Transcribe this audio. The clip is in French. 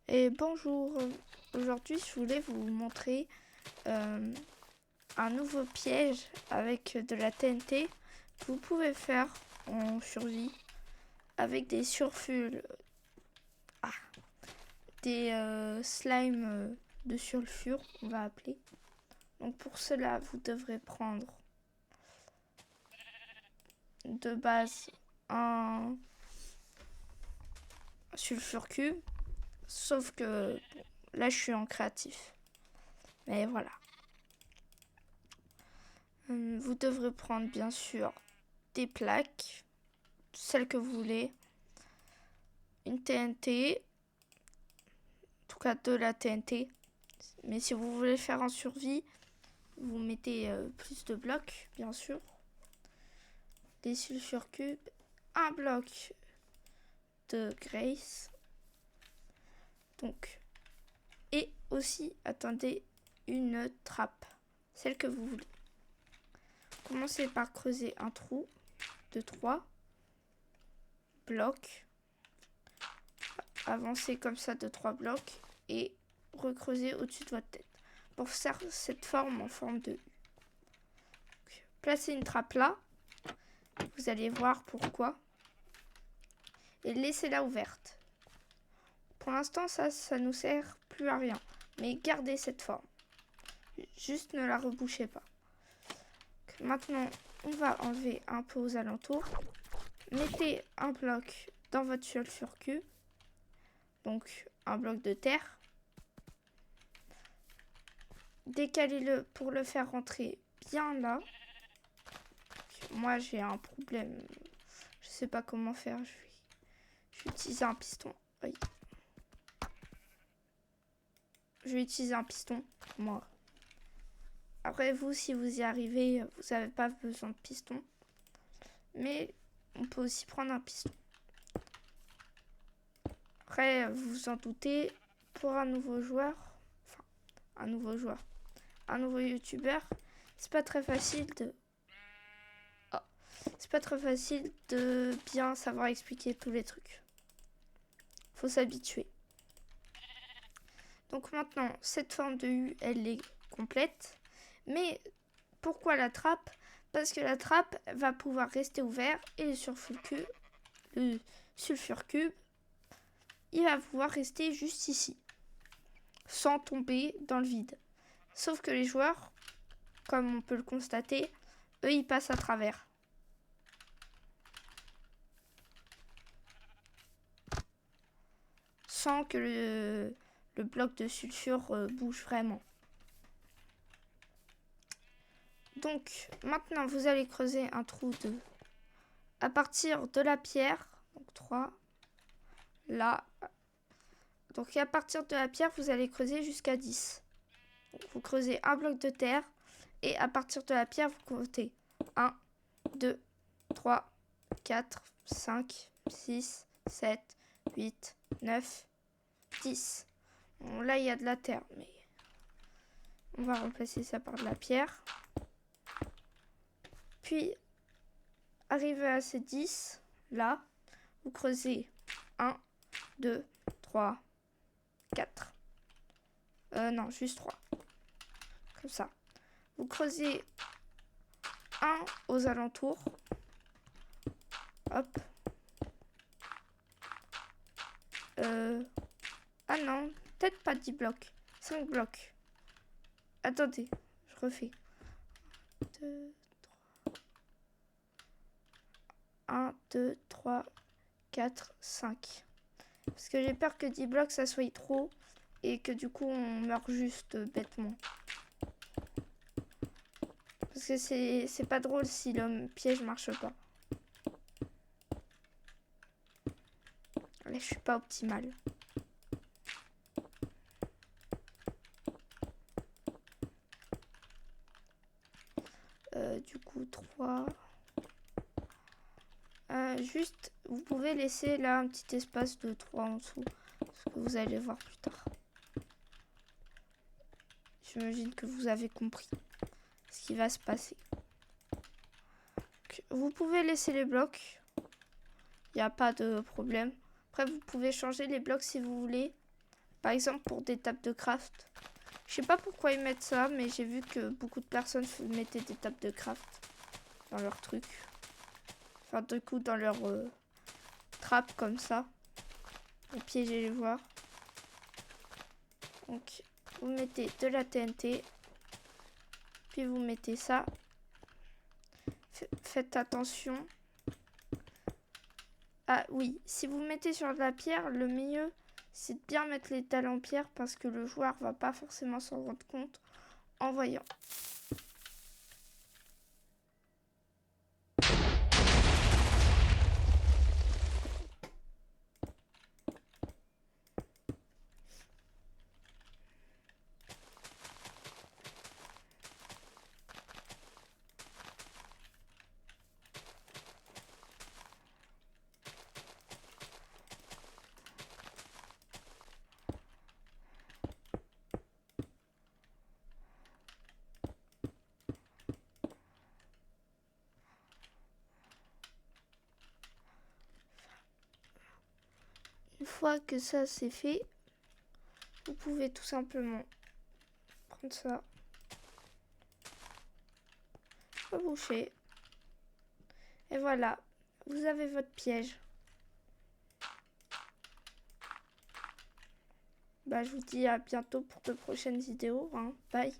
Et bonjour, aujourd'hui je voulais vous montrer un nouveau piège avec de la TNT que vous pouvez faire en survie avec des sulfules, des slimes de sulfure on va appeler. Donc pour cela vous devrez prendre de base un sulfure cube, sauf que bon, là je suis en créatif, mais voilà. Vous devrez prendre bien sûr des plaques, celles que vous voulez, une TNT, en tout cas de la TNT. Mais si vous voulez faire en survie, vous mettez plus de blocs, bien sûr. Des sulfures cubes, un bloc de Grace. Donc, et aussi, attendez, une trappe, celle que vous voulez. Commencez par creuser un trou de 3 blocs. Avancez comme ça de 3 blocs et recreuser au-dessus de votre tête pour faire cette forme en forme de U. Placez une trappe là, vous allez voir pourquoi, et laissez-la ouverte. Pour l'instant, ça nous sert plus à rien, mais gardez cette forme. Juste ne la rebouchez pas. Maintenant, on va enlever un peu aux alentours. Mettez un bloc dans votre sulfure cube, donc un bloc de terre. Décalez-le pour le faire rentrer bien là. Moi, j'ai un problème. Je sais pas comment faire. Je vais utiliser un piston. Oui. Je vais utiliser un piston, moi. Après, vous, si vous y arrivez, vous n'avez pas besoin de piston. Mais on peut aussi prendre un piston. Après, vous vous en doutez, pour un nouveau joueur, un nouveau youtubeur, c'est pas très facile de bien savoir expliquer tous les trucs. Faut s'habituer. Donc maintenant, cette forme de U, elle est complète. Mais pourquoi la trappe? Parce que la trappe va pouvoir rester ouverte et le sulfure cube, il va pouvoir rester juste ici, sans tomber dans le vide. Sauf que les joueurs, comme on peut le constater, eux, ils passent à travers. Sans que le bloc de sulfure bouge vraiment. Donc, maintenant, vous allez creuser un trou à partir de la pierre. Donc, 3. Là. Donc, à partir de la pierre, vous allez creuser jusqu'à 10. Donc, vous creusez un bloc de terre. Et à partir de la pierre, vous comptez 1, 2, 3, 4, 5, 6, 7, 8, 9, 10. Bon, là, il y a de la terre, mais on va remplacer ça par de la pierre. Puis, arrivé à ces 10, là, vous creusez 1, 2, 3, 4. Non, juste 3. Comme ça. Vous creusez 1 aux alentours. Hop. Ah non, peut-être pas 10 blocs. 5 blocs. Attendez, je refais. 2, 1, 2, 3, 4, 5. Parce que j'ai peur que 10 blocs, ça soit trop. Et que du coup, on meurt juste bêtement. Parce que c'est pas drôle si le piège marche pas. Là, je suis pas optimale. Du coup, 3. Juste, vous pouvez laisser là un petit espace de 3 en dessous. Ce que vous allez voir plus tard. J'imagine que vous avez compris ce qui va se passer. Donc, vous pouvez laisser les blocs. Il n'y a pas de problème. Après, vous pouvez changer les blocs si vous voulez. Par exemple pour des tables de craft. Je sais pas pourquoi ils mettent ça, mais j'ai vu que beaucoup de personnes mettaient des tables de craft dans leur truc. Enfin, du coup, dans leur trappe comme ça. Pour piéger les joueurs. Donc, vous mettez de la TNT. Puis vous mettez ça. Faites attention. Ah oui, si vous mettez sur de la pierre, le mieux, c'est de bien mettre les dalles en pierre parce que le joueur va pas forcément s'en rendre compte en voyant. Une fois que ça c'est fait, vous pouvez tout simplement prendre ça, reboucher, et voilà, vous avez votre piège. Bah, je vous dis à bientôt pour de prochaines vidéos, hein. Bye.